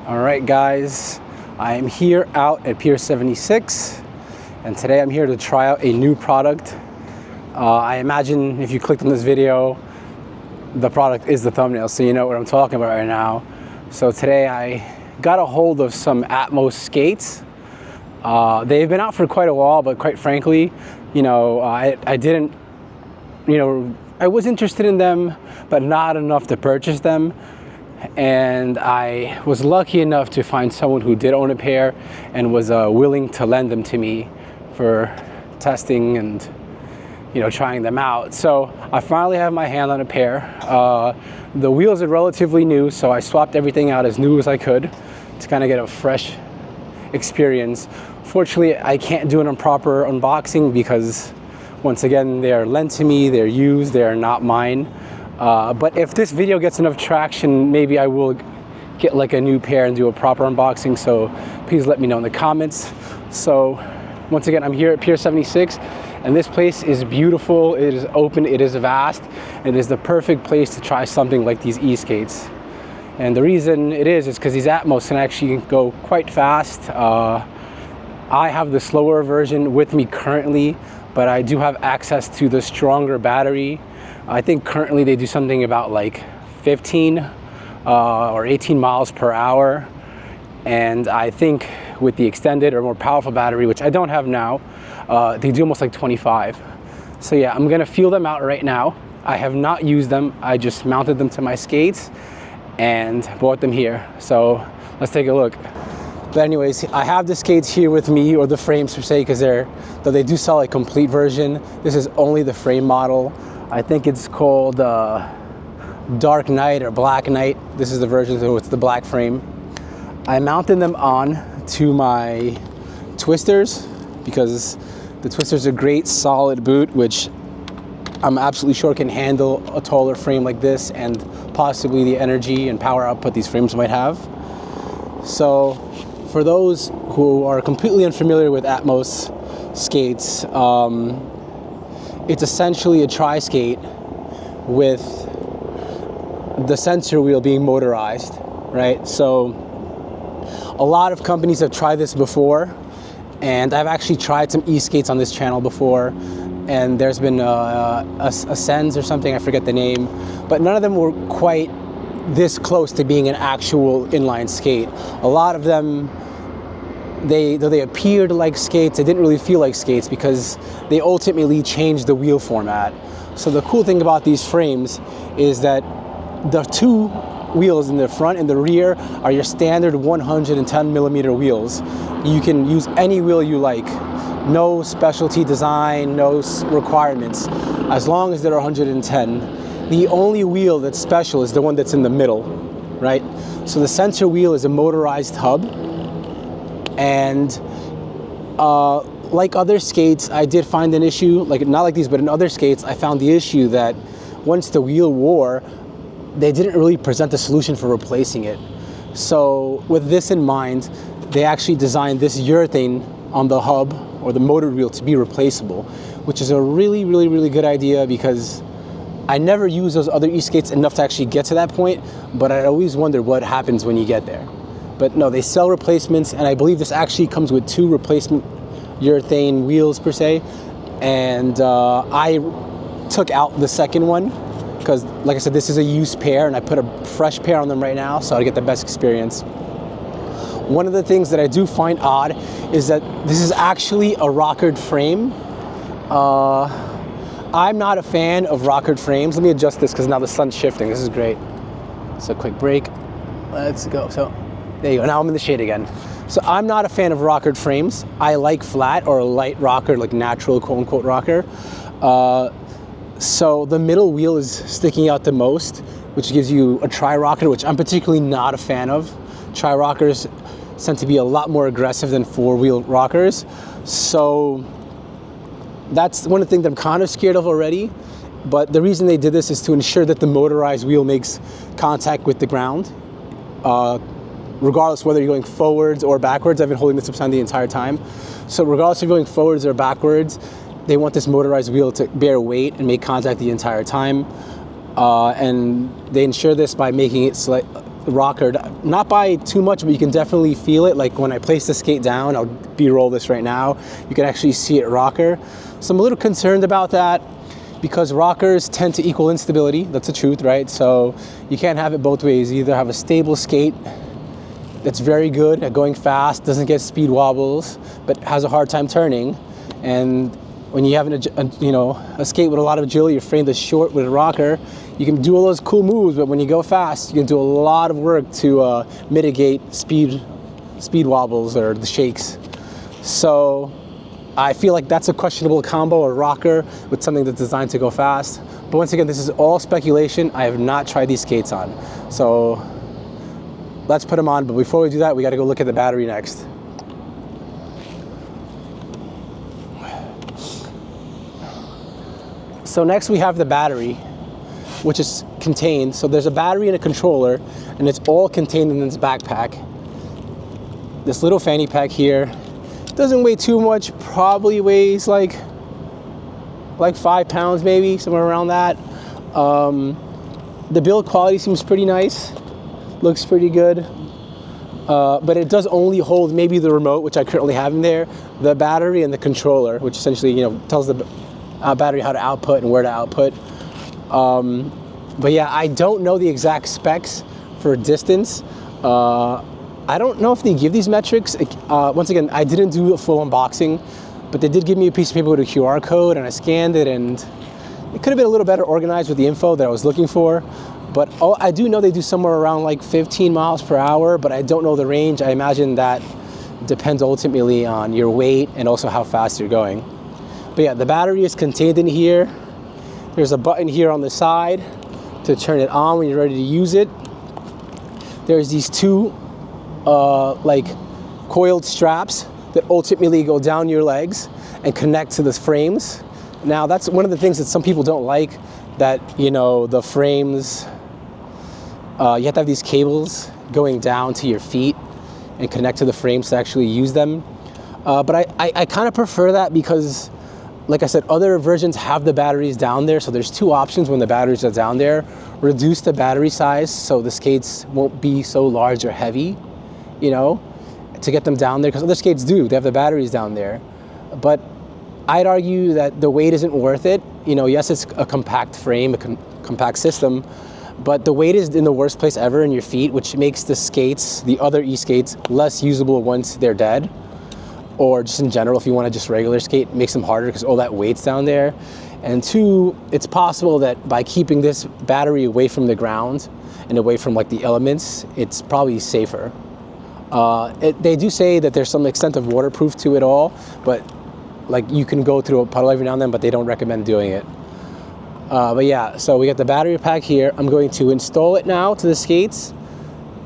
All right, guys, I am here out at Pier 76, and today I'm here to try out a new product. I imagine if you clicked on this video, the product is the thumbnail, so you know what I'm talking about right now. So today I got a hold of some Atmos skates. They've been out for quite a while, but quite frankly, I didn't, I was interested in them, but not enough to purchase them. And I was lucky enough to find someone who did own a pair and was willing to lend them to me for testing and trying them out. So I finally have my hand on a pair. The wheels are relatively new, so I swapped everything out as new as I could to kind of get a fresh experience. Fortunately, I can't do an proper unboxing because once again, they are lent to me, they're used, they are not mine. But if this video gets enough traction, maybe I will get like a new pair and do a proper unboxing, so please let me know in the comments. So once again, I'm here at Pier 76, and this place is beautiful, it is open, it is vast, and it is the perfect place to try something like these e-skates. And the reason it is because these Atmos can actually go quite fast. I have the slower version with me currently, but I do have access to the stronger battery. I think currently they do something about like 15 or 18 miles per hour. And I think with the extended or more powerful battery, which I don't have now, they do almost like 25. So yeah, I'm gonna feel them out right now. I have not used them. I just mounted them to my skates and bought them here. So let's take a look. But anyways, I have the skates here with me, or the frames per se, because though they do sell a complete version, this is only the frame model. I think it's called Dark Knight or Black Knight. This is the version, so it's the black frame. I mounted them on to my twisters because the twisters are great solid boot, which I'm absolutely sure can handle a taller frame like this and possibly the energy and power output these frames might have. So for those who are completely unfamiliar with Atmos skates, it's essentially a tri-skate with the sensor wheel being motorized, right? So a lot of companies have tried this before, and I've actually tried some e-skates on this channel before, and there's been a Sens or something, I forget the name, but none of them were quite this close to being an actual inline skate. A lot of them, though they appeared like skates, they didn't really feel like skates because they ultimately changed the wheel format. So the cool thing about these frames is that the two wheels in the front and the rear are your standard 110 millimeter wheels. You can use any wheel you like. No specialty design, no requirements, as long as they're 110. The only wheel that's special is the one that's in the middle, right? So the center wheel is a motorized hub. And like other skates, I did find an issue, like not like these, but in other skates, I found the issue that once the wheel wore, they didn't really present a solution for replacing it. So with this in mind, they actually designed this urethane on the hub or the motor wheel to be replaceable, which is a really, really, really good idea because I never use those other e-skates enough to actually get to that point, but I always wonder what happens when you get there. But no, they sell replacements, and I believe this actually comes with 2 replacement urethane wheels per se. And I took out the second one because, like I said, this is a used pair, and I put a fresh pair on them right now, so I get the best experience. One of the things that I do find odd is that this is actually a rockered frame. I'm not a fan of rockered frames. Let me adjust this because now the sun's shifting. This is great. So quick break. Let's go. So there you go. Now I'm in the shade again. So I'm not a fan of rockered frames. I like flat or a light rocker, like natural quote unquote rocker. So the middle wheel is sticking out the most, which gives you a tri-rocker, which I'm particularly not a fan of. Tri-rockers tend to be a lot more aggressive than 4-wheel rockers. So that's one of the things that I'm kind of scared of already. But the reason they did this is to ensure that the motorized wheel makes contact with the ground. Regardless whether you're going forwards or backwards. I've been holding this upside the entire time. So regardless if you're going forwards or backwards, they want this motorized wheel to bear weight and make contact the entire time. And they ensure this by making it rocker, not by too much, but you can definitely feel it. Like when I place the skate down, I'll B-roll this right now, you can actually see it rocker. So I'm a little concerned about that because rockers tend to equal instability. That's the truth, right? So you can't have it both ways. You either have a stable skate that's very good at going fast, doesn't get speed wobbles, but has a hard time turning. And when you have a skate with a lot of agility, your frame that's short with a rocker, you can do all those cool moves, but when you go fast, you can do a lot of work to mitigate speed wobbles or the shakes. So I feel like that's a questionable combo, a rocker with something that's designed to go fast. But once again, this is all speculation. I have not tried these skates on. So let's put them on, but before we do that, we gotta go look at the battery next. So next we have the battery, which is contained. So there's a battery and a controller, and it's all contained in this backpack. This little fanny pack here doesn't weigh too much, probably weighs like 5 pounds maybe, somewhere around that. The build quality seems pretty nice, looks pretty good, but it does only hold maybe the remote, which I currently have in there, the battery and the controller, which essentially tells the battery how to output and where to output. But yeah, I don't know the exact specs for distance. I don't know if they give these metrics. Once again, I didn't do a full unboxing, but they did give me a piece of paper with a QR code, and I scanned it, and it could have been a little better organized with the info that I was looking for. But I do know they do somewhere around like 15 miles per hour, but I don't know the range. I imagine that depends ultimately on your weight and also how fast you're going. But yeah, the battery is contained in here. There's a button here on the side to turn it on when you're ready to use it. There's these two like coiled straps that ultimately go down your legs and connect to the frames. Now that's one of the things that some people don't like, that the frames, you have to have these cables going down to your feet and connect to the frames to actually use them. But I kind of prefer that because, like I said, other versions have the batteries down there. So there's two options when the batteries are down there. Reduce the battery size so the skates won't be so large or heavy, to get them down there, because other skates do. They have the batteries down there. But I'd argue that the weight isn't worth it. Yes, it's a compact frame, a compact system, but the weight is in the worst place ever, in your feet, which makes the skates, the other e-skates, less usable once they're dead. Or just in general, if you want to just regular skate, it makes them harder because all that weight's down there. And two, it's possible that by keeping this battery away from the ground and away from like the elements, it's probably safer. They do say that there's some extent of waterproof to it all, but like you can go through a puddle every now and then, but they don't recommend doing it. But yeah, so we got the battery pack here. I'm going to install it now to the skates.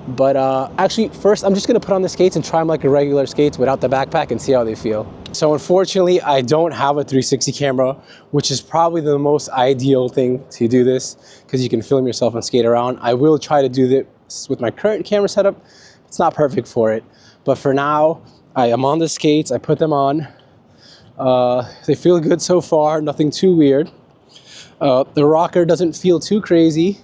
But actually, first, I'm just going to put on the skates and try them like a regular skates without the backpack and see how they feel. So unfortunately, I don't have a 360 camera, which is probably the most ideal thing to do this, because you can film yourself and skate around. I will try to do this with my current camera setup. It's not perfect for it. But for now, I am on the skates. I put them on. They feel good so far, nothing too weird. The rocker doesn't feel too crazy.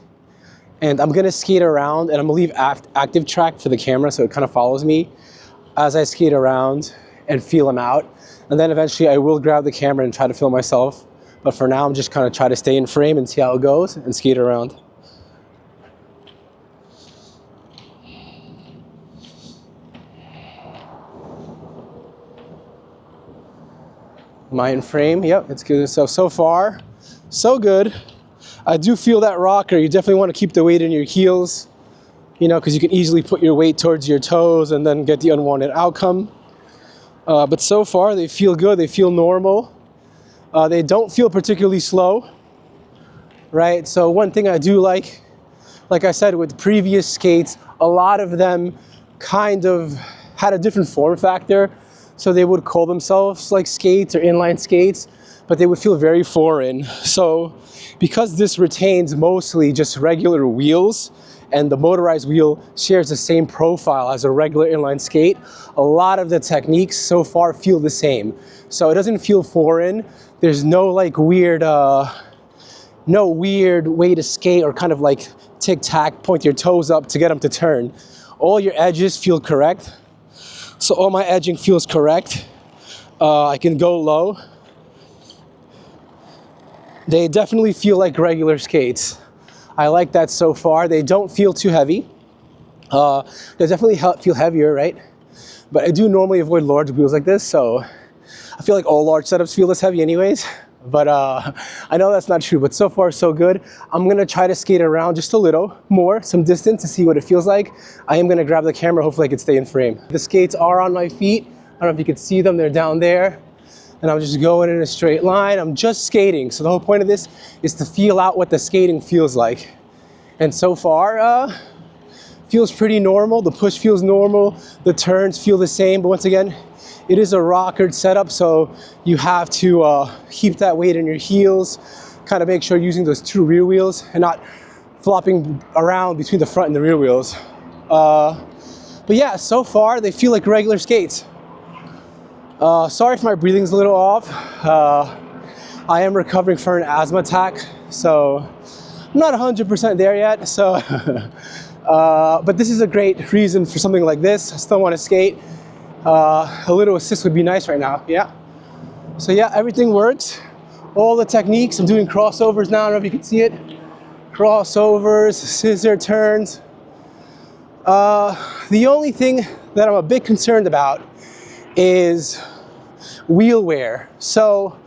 And I'm gonna skate around, and I'm gonna leave active track for the camera so it kind of follows me as I skate around and feel them out. And then eventually I will grab the camera and try to film myself. But for now, I'm just kind of try to stay in frame and see how it goes and skate around. Am I in frame? Yep, it's good. So far, so good. I do feel that rocker. You definitely want to keep the weight in your heels, because you can easily put your weight towards your toes and then get the unwanted outcome. But so far, they feel good. They feel normal. They don't feel particularly slow, right? So one thing I do like I said, with previous skates, a lot of them kind of had a different form factor. So they would call themselves like skates or inline skates, but they would feel very foreign. So because this retains mostly just regular wheels, and the motorized wheel shares the same profile as a regular inline skate, a lot of the techniques so far feel the same. So it doesn't feel foreign. There's no like weird, no weird way to skate or kind of like tic-tac, point your toes up to get them to turn. All your edges feel correct. So all my edging feels correct. I can go low. They definitely feel like regular skates. I like that so far. They don't feel too heavy. They definitely feel heavier, right? But I do normally avoid large wheels like this, so I feel like all large setups feel this heavy anyways. But I know that's not true, but so far so good. I'm gonna try to skate around just a little more, some distance to see what it feels like. I am gonna grab the camera, hopefully I can stay in frame. The skates are on my feet. I don't know if you can see them, they're down there. And I'm just going in a straight line. I'm just skating. So the whole point of this is to feel out what the skating feels like. And so far, feels pretty normal. The push feels normal. The turns feel the same. But once again, it is a rockered setup. So you have to keep that weight in your heels. Kind of make sure you're using those two rear wheels and not flopping around between the front and the rear wheels. But yeah, so far they feel like regular skates. Sorry if my breathing's a little off. I am recovering from an asthma attack, so I'm not 100% there yet. So, but this is a great reason for something like this. I still want to skate. A little assist would be nice right now. Yeah. So yeah, everything works. All the techniques. I'm doing crossovers now. I don't know if you can see it. Crossovers, scissor turns. The only thing that I'm a bit concerned about is wheel wear. So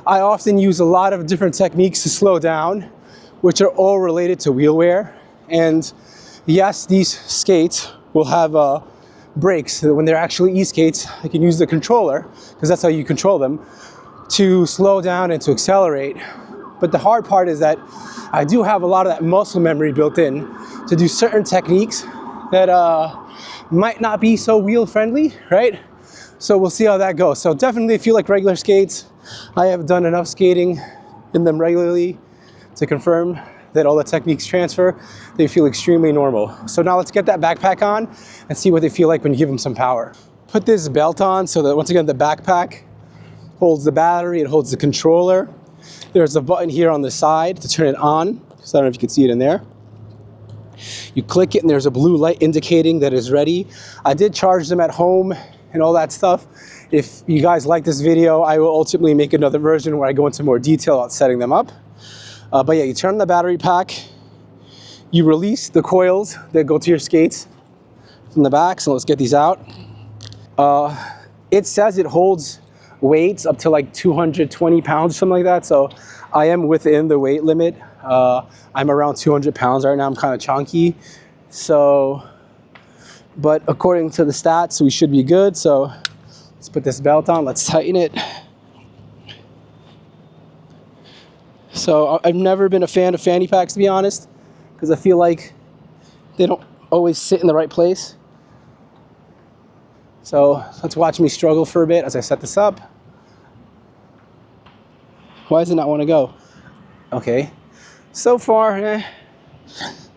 I often use a lot of different techniques to slow down, which are all related to wheel wear. And yes, these skates will have brakes. So when they're actually e-skates, I can use the controller, because that's how you control them, to slow down and to accelerate. But the hard part is that I do have a lot of that muscle memory built in to do certain techniques that might not be so wheel friendly, right? So we'll see how that goes. So definitely feel like regular skates. I have done enough skating in them regularly to confirm that all the techniques transfer. They feel extremely normal. So now let's get that backpack on and see what they feel like when you give them some power. Put this belt on so that once again the backpack holds the battery, it holds the controller. There's a button here on the side to turn it on. So I don't know if you can see it in there. You click it and there's a blue light indicating that it's ready. I did charge them at home and all that stuff. If you guys like this video, I will ultimately make another version where I go into more detail about setting them up. But yeah, you turn on the battery pack, you release the coils that go to your skates from the back. So let's get these out. It says it holds weights up to like 220 pounds, something like that. So I am within the weight limit. I'm around 200 pounds right now. I'm kind of chunky. So, but according to the stats, we should be good. So let's put this belt on. Let's tighten it. So I've never been a fan of fanny packs, to be honest, because I feel like they don't always sit in the right place. So let's watch me struggle for a bit as I set this up. Why does it not want to go? Okay. So far,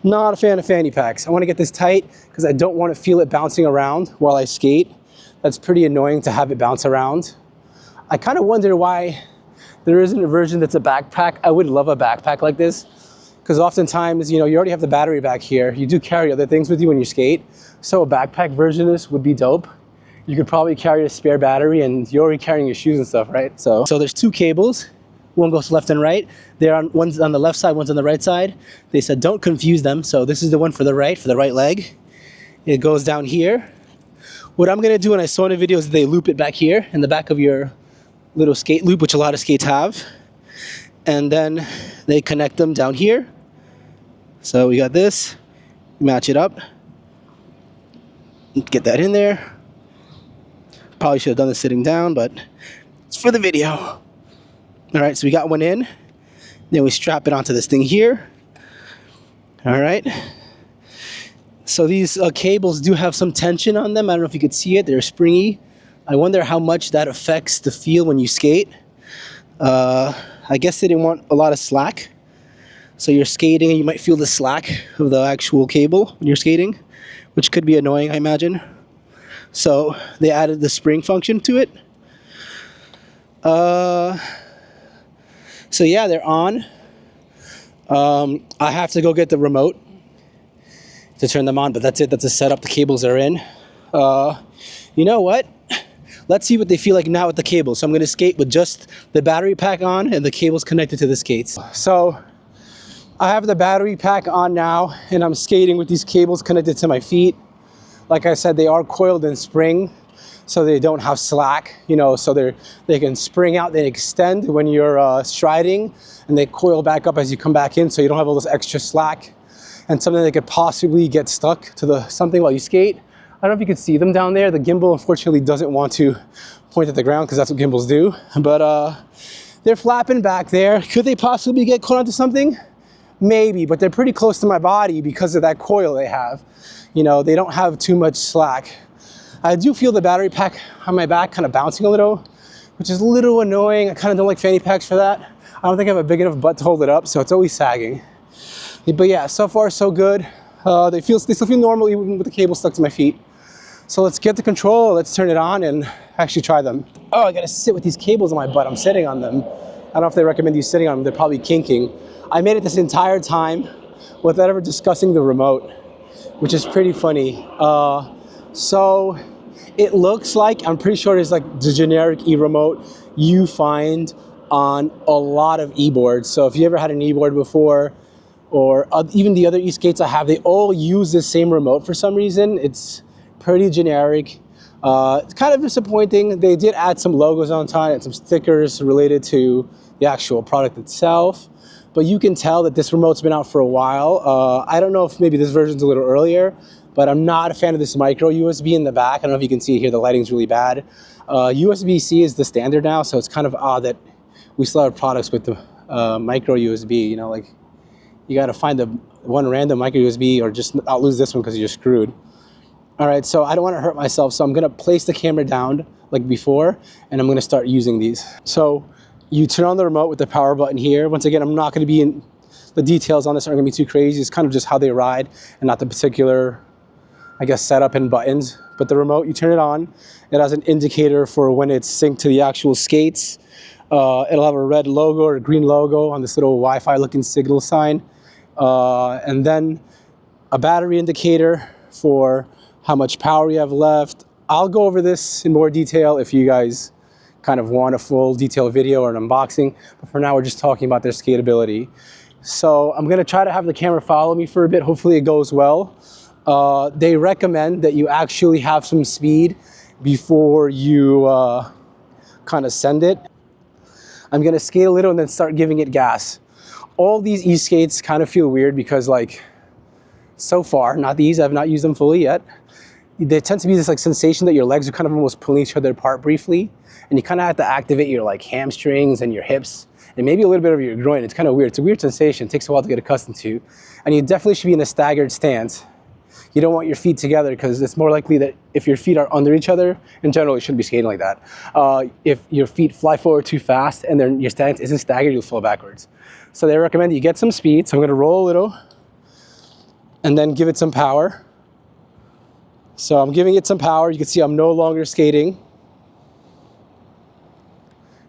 not a fan of fanny packs. I want to get this tight because I don't want to feel it bouncing around while I skate. That's pretty annoying to have it bounce around. I kind of wonder why there isn't a version that's a backpack. I would love a backpack like this because oftentimes, you already have the battery back here. You do carry other things with you when you skate. So a backpack version of this would be dope. You could probably carry a spare battery and you're already carrying your shoes and stuff, right? So there's two cables. One goes left and right. One's on the left side, one's on the right side. They said don't confuse them. So this is the one for the right leg. It goes down here. What I'm gonna do, and I saw in the video, is they loop it back here in the back of your little skate loop, which a lot of skates have. And then they connect them down here. So we got this, match it up. Get that in there. Probably should have done this sitting down, but it's for the video. All right, so we got one in. Then we strap it onto this thing here. All right. So these cables do have some tension on them. I don't know if you could see it. They're springy. I wonder how much that affects the feel when you skate. I guess they didn't want a lot of slack. So you're skating and you might feel the slack of the actual cable when you're skating, which could be annoying, I imagine. So they added the spring function to it. So yeah, they're on. I have to go get the remote to turn them on, but that's it. That's the setup. The cables are in. You know what? Let's see what they feel like now with the cables. So I'm going to skate with just the battery pack on and the cables connected to the skates. So I have the battery pack on now, and I'm skating with these cables connected to my feet. Like I said, they are coiled in spring, so they don't have slack, you know, so they can spring out, they extend when you're striding, and they coil back up as you come back in, so you don't have all this extra slack and something that could possibly get stuck to something while you skate. I don't know if you can see them down there. The gimbal unfortunately doesn't want to point at the ground because that's what gimbals do, but they're flapping back there. Could they possibly get caught onto something? Maybe, but they're pretty close to my body because of that coil they have. You know, they don't have too much slack. I do feel the battery pack on my back kind of bouncing a little, which is a little annoying. I kind of don't like fanny packs for that. I don't think I have a big enough butt to hold it up, so it's always sagging. But yeah, so far so good. They still feel normal even with the cable stuck to my feet. So let's get the control, let's turn it on and actually try them. Oh, I gotta sit with these cables on my butt. I'm sitting on them. I don't know if they recommend you sitting on them. They're probably kinking. I made it this entire time without ever discussing the remote, which is pretty funny. So it looks like, I'm pretty sure it's like the generic e-remote you find on a lot of e-boards. So if you ever had an e-board before, or even the other e-skates I have, they all use the same remote for some reason. It's pretty generic. It's kind of disappointing. They did add some logos on top and some stickers related to the actual product itself. But you can tell that this remote's been out for a while. I don't know if maybe this version's a little earlier, but I'm not a fan of this micro USB in the back. I don't know if you can see it here, the lighting's really bad. USB-C is the standard now, so it's kind of odd that we still have products with the micro USB, you know, like you gotta find the one random micro USB or just not lose this one because you're screwed. All right, so I don't wanna hurt myself, so I'm gonna place the camera down like before, and I'm gonna start using these. So you turn on the remote with the power button here. Once again, I'm not gonna be in, the details on this aren't gonna be too crazy. It's kind of just how they ride and not the particular, I guess, setup and buttons. But the remote, you turn it on. It has an indicator for when it's synced to the actual skates. It'll have a red logo or a green logo on this little Wi-Fi looking signal sign. And then a battery indicator for how much power you have left. I'll go over this in more detail if you guys kind of want a full detailed video or an unboxing, but for now we're just talking about their skatability. So I'm gonna try to have the camera follow me for a bit. Hopefully it goes well. They recommend that you actually have some speed before you kind of send it. I'm gonna skate a little and then start giving it gas. All these e-skates kind of feel weird because, like, so far, not these, I've not used them fully yet. There tends to be this like sensation that your legs are kind of almost pulling each other apart briefly, and you kind of have to activate your like hamstrings and your hips and maybe a little bit of your groin. It's kind of weird. It's a weird sensation. It takes a while to get accustomed to, and you definitely should be in a staggered stance. You don't want your feet together because it's more likely that if your feet are under each other, in general, you shouldn't be skating like that. If your feet fly forward too fast and then your stance isn't staggered, you'll fall backwards. So they recommend you get some speed. So I'm gonna roll a little and then give it some power. So I'm giving it some power. You can see I'm no longer skating.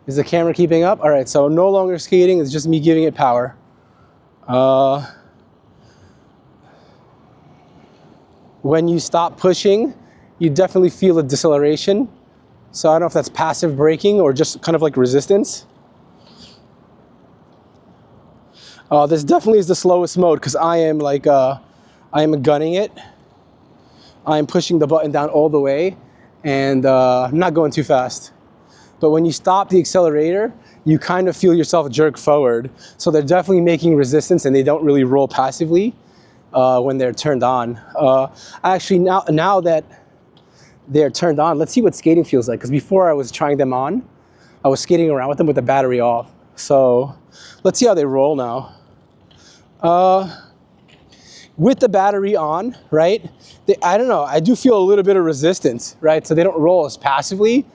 Is the camera keeping up? All right, so I'm no longer skating. It's just me giving it power. When you stop pushing, you definitely feel a deceleration. So I don't know if that's passive braking or just kind of like resistance. This definitely is the slowest mode because I am like, I am gunning it. I'm pushing the button down all the way and I'm not going too fast. But when you stop the accelerator, you kind of feel yourself jerk forward. So they're definitely making resistance and they don't really roll passively when they're turned on. Actually, now that they're turned on, let's see what skating feels like. Because before I was trying them on, I was skating around with them with the battery off. So let's see how they roll now. With the battery on, right? I don't know, I do feel a little bit of resistance, right? So they don't roll as passively.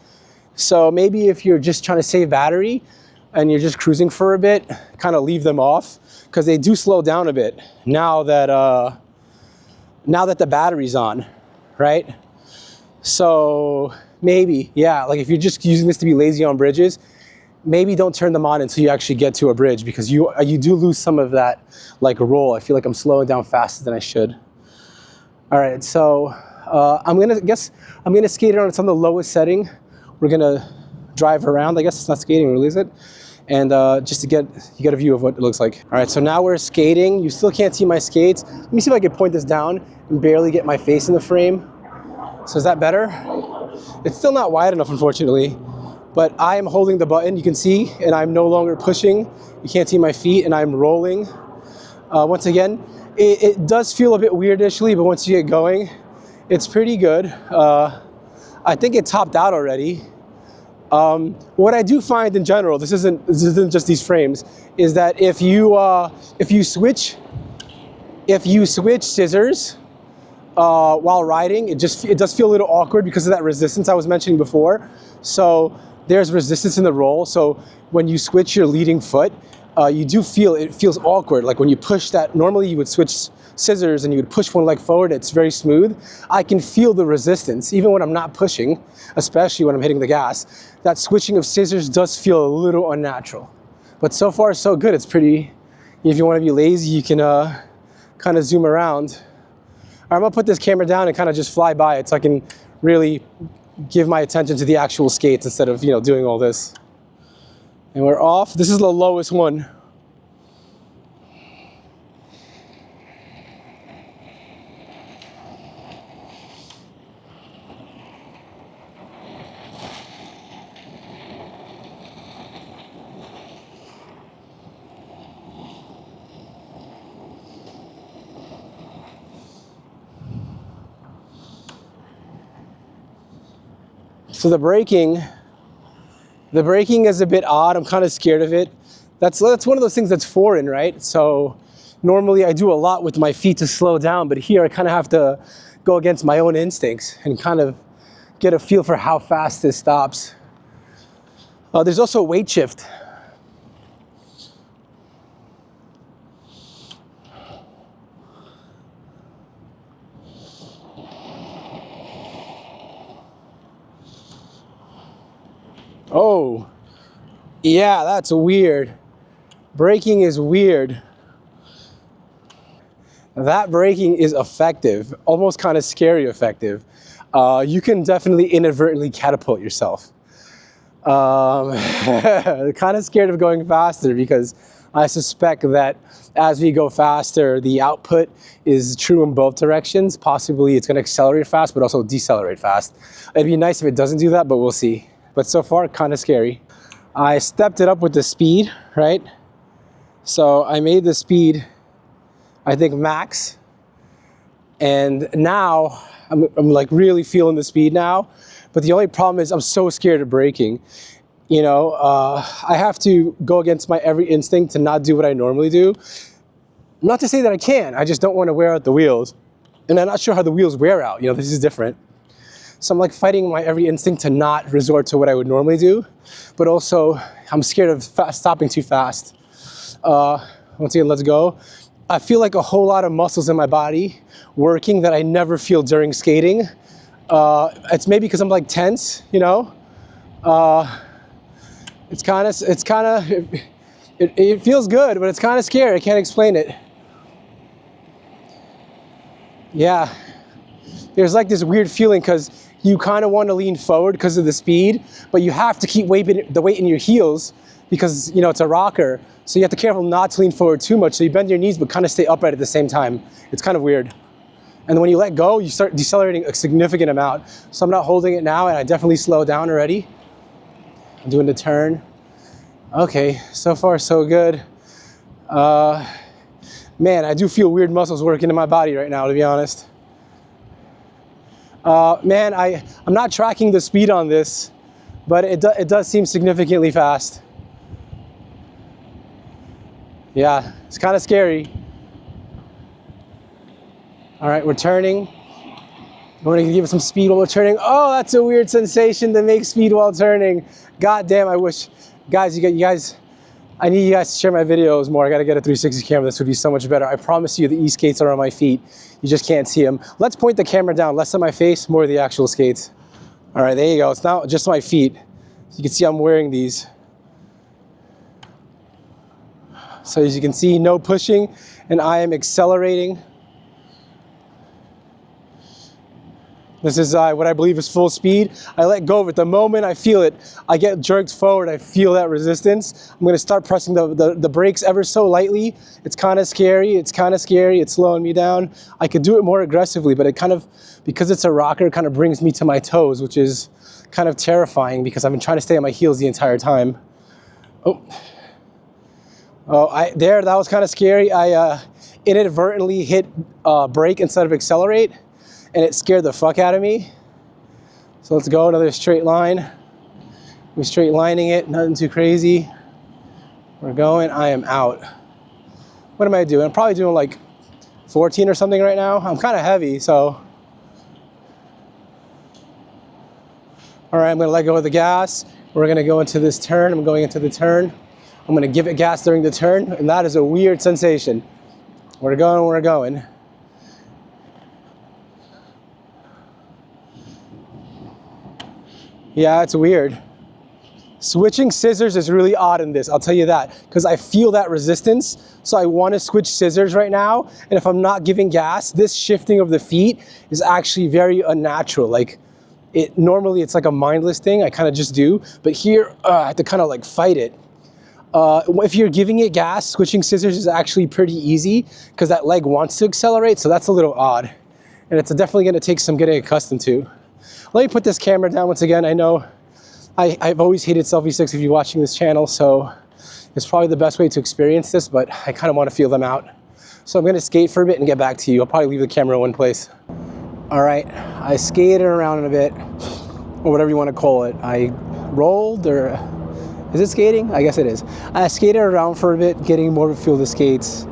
So maybe if you're just trying to save battery and you're just cruising for a bit, kind of leave them off because they do slow down a bit now that the battery's on, right? So maybe, yeah, like if you're just using this to be lazy on bridges, maybe don't turn them on until you actually get to a bridge because you do lose some of that like roll. I feel like I'm slowing down faster than I should. All right, so I'm gonna skate it on some of the lowest setting. We're gonna drive around. I guess it's not skating, really, is it? And just to get a view of what it looks like. All right, so now we're skating. You still can't see my skates. Let me see if I can point this down and barely get my face in the frame. So is that better? It's still not wide enough, unfortunately, but I am holding the button, you can see, and I'm no longer pushing. You can't see my feet, and I'm rolling. Once again, it does feel a bit weird initially, but once you get going, it's pretty good. I think it topped out already. What I do find in general, this isn't just these frames, is that if you switch scissors while riding, it does feel a little awkward because of that resistance I was mentioning before. So there's resistance in the roll. So when you switch your leading foot, you do feel it feels awkward. Like when you push that, normally you would switch scissors and you would push one leg forward, it's very smooth. I can feel the resistance, even when I'm not pushing, especially when I'm hitting the gas. That switching of scissors does feel a little unnatural. But so far, so good. It's pretty, if you want to be lazy, you can kind of zoom around. I'm gonna put this camera down and kind of just fly by it so I can really give my attention to the actual skates instead of, doing all this. And we're off. This is the lowest one. So the braking is a bit odd. I'm kind of scared of it. That's one of those things that's foreign, right? So normally I do a lot with my feet to slow down, but here I kind of have to go against my own instincts and kind of get a feel for how fast this stops. There's also a weight shift. Oh, yeah, that's weird. Braking is weird. That braking is effective, almost kind of scary effective. You can definitely inadvertently catapult yourself. Kind of scared of going faster because I suspect that as we go faster, the output is true in both directions. Possibly it's going to accelerate fast, but also decelerate fast. It'd be nice if it doesn't do that, but we'll see. But so far, kind of scary. I stepped it up with the speed, right? So I made the speed, I think, max. And now I'm like really feeling the speed now. But the only problem is I'm so scared of braking. I have to go against my every instinct to not do what I normally do. Not to say that I can, I just don't want to wear out the wheels. And I'm not sure how the wheels wear out, this is different. So I'm like fighting my every instinct to not resort to what I would normally do. But also, I'm scared of stopping too fast. Once again, let's go. I feel like a whole lot of muscles in my body working that I never feel during skating. It's maybe because I'm like tense, it feels good, but it's kind of scary. I can't explain it. Yeah, there's like this weird feeling because you kind of want to lean forward because of the speed, but you have to keep the weight in your heels because, it's a rocker. So you have to be careful not to lean forward too much. So you bend your knees, but kind of stay upright at the same time. It's kind of weird. And when you let go, you start decelerating a significant amount. So I'm not holding it now, and I definitely slow down already. I'm doing the turn. Okay, so far so good. Man, I do feel weird muscles working in my body right now, to be honest. Man, I'm not tracking the speed on this, but it does seem significantly fast. Yeah, it's kind of scary. All right, we're turning. I'm going to give it some speed while we're turning. Oh, that's a weird sensation to make speed while turning. God damn, I wish, guys, I need you guys to share my videos more. I got to get a 360 camera. This would be so much better. I promise you the e-skates are on my feet. You just can't see them. Let's point the camera down, less on my face, more of the actual skates. All right, there you go. It's now just my feet. You can see I'm wearing these. So as you can see, no pushing, and I am accelerating. This is what I believe is full speed. I let go of it. The moment I feel it, I get jerked forward. I feel that resistance. I'm gonna start pressing the brakes ever so lightly. It's kind of scary. It's slowing me down. I could do it more aggressively, but it kind of, because it's a rocker, it kind of brings me to my toes, which is kind of terrifying because I've been trying to stay on my heels the entire time. That was kind of scary. I inadvertently hit brake instead of accelerate, and it scared the fuck out of me. So let's go another straight line. We're straight lining it, nothing too crazy. We're going, I am out. What am I doing? I'm probably doing like 14 or something right now. I'm kind of heavy, so. All right, I'm gonna let go of the gas. We're gonna go into this turn. I'm going into the turn. I'm gonna give it gas during the turn, and that is a weird sensation. We're going. Yeah, it's weird. Switching scissors is really odd in this, I'll tell you that, because I feel that resistance, so I want to switch scissors right now, and if I'm not giving gas, this shifting of the feet is actually very unnatural. Like, normally it's like a mindless thing, I kind of just do, but here, I have to kind of like fight it. If you're giving it gas, switching scissors is actually pretty easy, because that leg wants to accelerate, so that's a little odd, and it's definitely going to take some getting accustomed to. Let me put this camera down once again. I know I've always hated selfie sticks if you're watching this channel, so it's probably the best way to experience this, but I kind of want to feel them out. So I'm going to skate for a bit and get back to you. I'll probably leave the camera in one place. All right, I skated around a bit, or whatever you want to call it. I rolled, or is it skating? I guess it is. I skated around for a bit, getting more of a feel of the skates.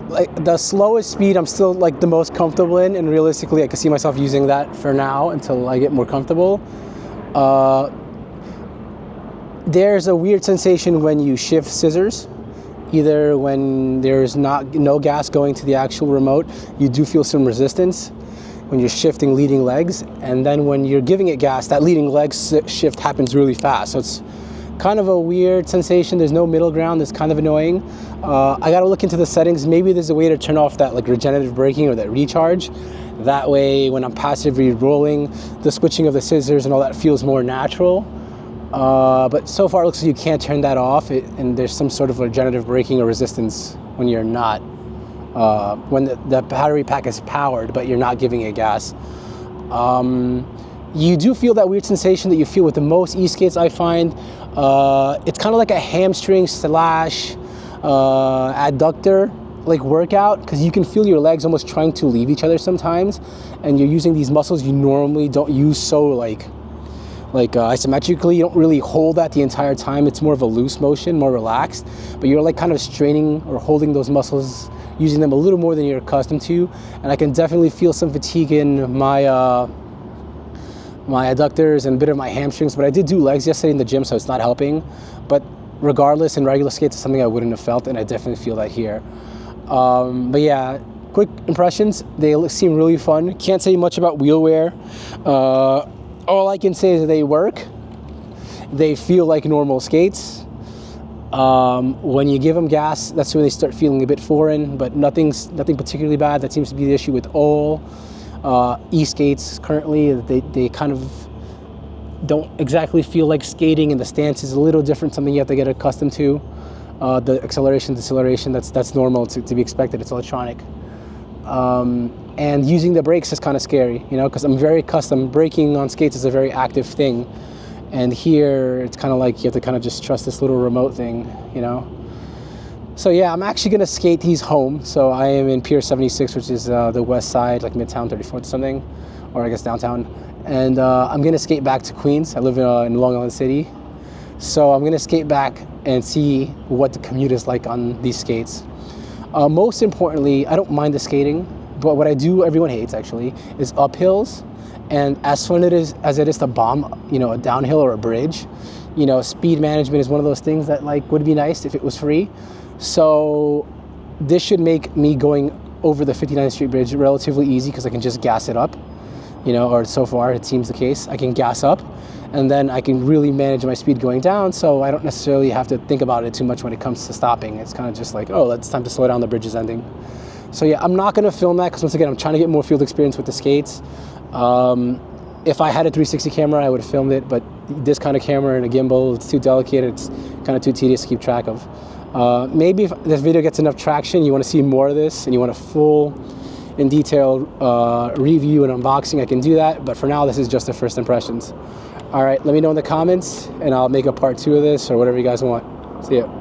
Like the slowest speed I'm still like the most comfortable in, and realistically I can see myself using that for now until I get more comfortable. There's a weird sensation when you shift scissors, either when there's no gas going to the actual remote, you do feel some resistance when you're shifting leading legs, and then when you're giving it gas, that leading leg shift happens really fast. So it's kind of a weird sensation. There's no middle ground. It's kind of annoying. I got to look into the settings. Maybe there's a way to turn off that like regenerative braking or that recharge. That way, when I'm passively rolling, the switching of the scissors and all that feels more natural. But so far, it looks like you can't turn that off, and there's some sort of regenerative braking or resistance when you're not, when the battery pack is powered, but you're not giving it gas. You do feel that weird sensation that you feel with the most e-skates, I find. It's kind of like a hamstring slash adductor like workout, because you can feel your legs almost trying to leave each other sometimes, and you're using these muscles you normally don't use so like isometrically. You don't really hold that the entire time. It's more of a loose motion, more relaxed, but you're like kind of straining or holding those muscles, using them a little more than you're accustomed to. And I can definitely feel some fatigue in my my adductors and a bit of my hamstrings, but I did do legs yesterday in the gym, so it's not helping. But regardless, in regular skates, it's something I wouldn't have felt, and I definitely feel that here. But yeah, quick impressions. They seem really fun. Can't say much about wheel wear. All I can say is they work. They feel like normal skates. When you give them gas, that's when they start feeling a bit foreign, but nothing particularly bad. That seems to be the issue with all e-skates currently. They kind of don't exactly feel like skating, and the stance is a little different, something you have to get accustomed to. The acceleration, deceleration, that's normal to be expected. It's electronic. And using the brakes is kind of scary, you know, because I'm very accustomed. Braking on skates is a very active thing, and here it's kind of like you have to kind of just trust this little remote thing, you know. So yeah, I'm actually gonna skate these home. So I am in Pier 76, which is the west side, like Midtown 34th or something, or I guess downtown. And I'm gonna skate back to Queens. I live in Long Island City. So I'm gonna skate back and see what the commute is like on these skates. Most importantly, I don't mind the skating, but what I do, everyone hates actually, is uphills. And as fun as it is to bomb, you know, a downhill or a bridge, you know, speed management is one of those things that like would be nice if it was free. So this should make me going over the 59th Street Bridge relatively easy, because I can just gas it up, you know, or so far it seems the case. I can gas up, and then I can really manage my speed going down, so I don't necessarily have to think about it too much when it comes to stopping. It's kind of just like, oh, it's time to slow down, the bridge is ending. So yeah, I'm not gonna film that because once again, I'm trying to get more field experience with the skates. If I had a 360 camera, I would have filmed it, but this kind of camera and a gimbal, it's too delicate, it's kind of too tedious to keep track of. Maybe if this video gets enough traction, you want to see more of this and you want a full in detailed review and unboxing, I can do that, but for now this is just the first impressions. All right, let me know in the comments and I'll make a part 2 of this or whatever you guys want. See ya.